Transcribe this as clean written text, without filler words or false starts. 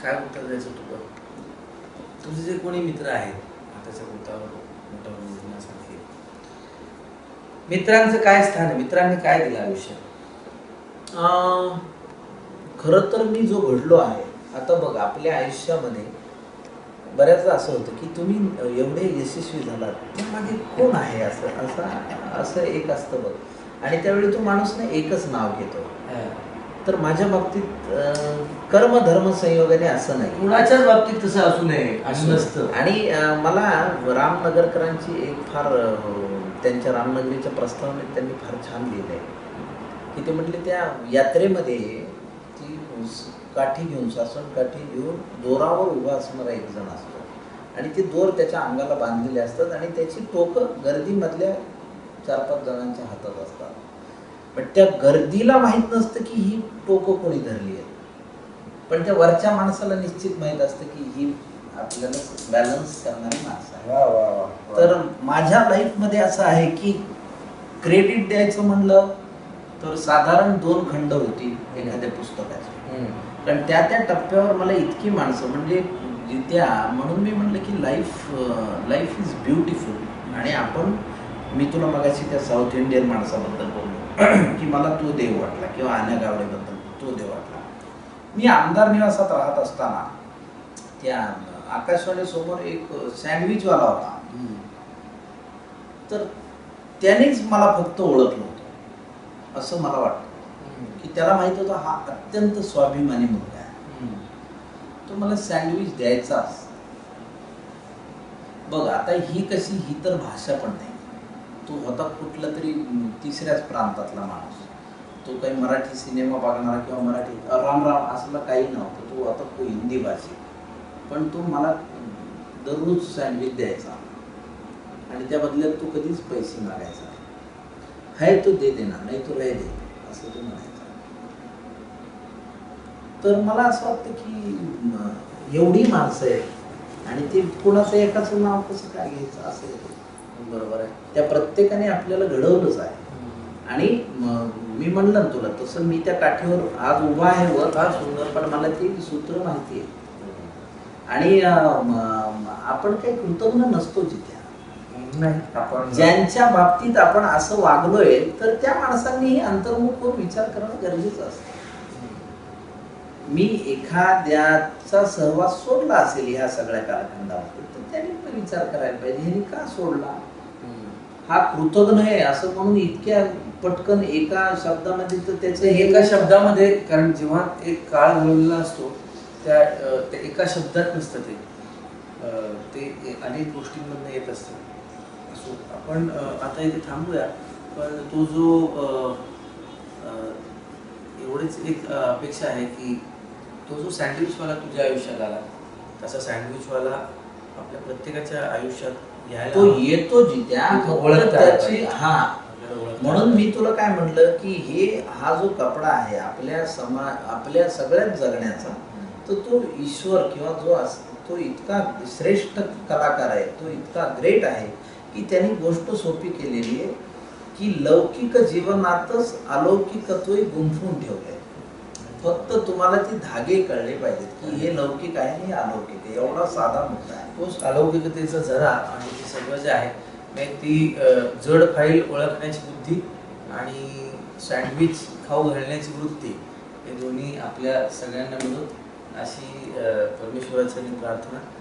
काय उत्तर द्यायचं तुला? तुझे जे कोणी मित्र आहेत आताच्या बोटावर मोठा बोलण्यासारखे, मित्रांचं काय स्थान आहे? मित्रांनी काय दिलं आयुष्यात? खरं तर मी जो घडलो आहे आता बघ, आपल्या आयुष्यामध्ये बऱ्याचदा असं होतं की तुम्ही एवढे यशस्वी झालात, त्यामागे कोण आहे असं असं असं एक असतं बघ. आणि त्यावेळी तो माणूस ना एकच नाव घेतो. तर माझ्या बाबतीत कर्म धर्म संयोगाने असं नाही, कुणाच्याच बाबतीत तसं असू नये असं नसतं. आणि मला रामनगरकरांची एक फार त्यांच्या रामनगरीच्या प्रस्तावनेत त्यांनी फार छान लिहिलं आहे की ते म्हटले त्या यात्रेमध्ये ती काठी घेऊन, सासण काठी घेऊन दोरावर उभा असणारा एक जण असतो आणि ते दोर त्याच्या अंगाला बांधलेले असतात आणि त्याची टोकं गर्दीमधल्या 4-5 जणांच्या हातात असतात. पण त्या गर्दीला माहीत नसतं की ही टोकं कोणी धरली आहे, पण त्या वरच्या माणसाला निश्चित माहीत असतं की ही आपल्याला बॅलन्स करणारी माणसं आहे. तर माझ्या लाईफमध्ये असं आहे की क्रेडिट द्यायचं म्हणलं तर साधारण 2 खंड होती एखाद्या पुस्तकाची. कारण त्या त्या टप्प्यावर मला इतकी माणसं म्हणजे त्या, म्हणून मी म्हटलं की लाईफ इज ब्युटिफुल. आणि आपण, मी तुला मगाशी त्या साऊथ इंडियन माणसाबद्दल बोललो की मला तो देव वाटला, किंवा आन्या गावडेबद्दल तो देव वाटला. मी आमदार निवासात राहत असताना त्या आकाशवाणी समोर एक सँडविचवाला होता. तर त्यानेच मला फक्त ओळखलं होतं असं मला वाटतं की त्याला माहित होतं हा अत्यंत स्वाभिमानी मुलगा आहे, तो मला सँडविच द्यायचाच. बघ आता ही कशी, ही तर भाषा पण नाही. तो होता कुठला तरी तिसऱ्याच प्रांतातला माणूस, तो काही मराठी सिनेमा बघणारा किंवा मराठी राम राम असलं काही नव्हतं. तो होता तो हिंदी भाषी, पण तो मला दररोज सँडविच द्यायचा आणि त्या बदल्यात तो कधीच पैसे मागायचा नाही. हाय तो दे देणार, नाही तो लय दे असं तो म्हणायचा. तर मला असं वाटतं की एवढी माणसं आहेत आणि ते कुणाचं एकाचं नाव कसं काय घ्यायचं असं. बरोबर आहे. त्या प्रत्येकाने आपल्याला घडवलंच आहे. आणि मी म्हणलं ना तुला तसं, मी त्या काठीवर आज उभा आहे वर फार सुंदर, पण मला ती सूत्र माहिती आहे. आणि आपण काही कृतज्ञ नसतो जिथे नाही. आपण ज्यांच्या बाबतीत आपण असं वागलोय तर त्या माणसांनीही अंतर्मुख होऊन विचार करणं गरजेचं असतं. मी एखाद्याचा सहवास सोडला असेल ह्या सगळ्या कालखंडामध्ये, तर त्यांनी पण विचार करायला पाहिजे ह्यांनी का सोडला, हा कृतज्ञ आहे असं म्हणून इतक्या पटकन एका शब्दामध्ये, तर त्याचं एका शब्दामध्ये, कारण जेव्हा एक काळ घडलेला असतो त्या एका शब्दात नसतं ते अनेक गोष्टींमधनं येत असतं. असो, आपण आता इथे थांबूया. पण तो जो एवढीच एक अपेक्षा आहे की तो जो सँडविचवाला तुझ्या आयुष्यात आला, तसा सँडविचवाला आपल्या प्रत्येकाच्या आयुष्यात घ्यायला तो येतो जित्या त्याची. हा, म्हणून मी तुला काय म्हटलं की हा जो कपडा आहे आपल्या सगळ्याच जगण्याचा, तर तो ईश्वर किंवा जो तो इतका श्रेष्ठ कलाकार आहे, तो इतका ग्रेट आहे की त्यांनी गोष्ट सोपी केलेली आहे की लौकिक जीवनातच अलौकिकत्व गुंफून ठेवलंय. फक्त तुम्हाला ती धागे कळले पाहिजेत की हे लौकिक आहे आणि हे अलौकिक आहे. एवढा साधा मुद्दा आहे. तोच अलौकिकतेचा झरा आणि ते सगळं जे आहे ती जड फाईल ओळखण्याची बुद्धी आणि सँडविच खाऊ घालण्याची वृत्ती, हे दोन्ही आपल्या सगळ्यांना मिळून अशी परमेश्वराची प्रार्थना.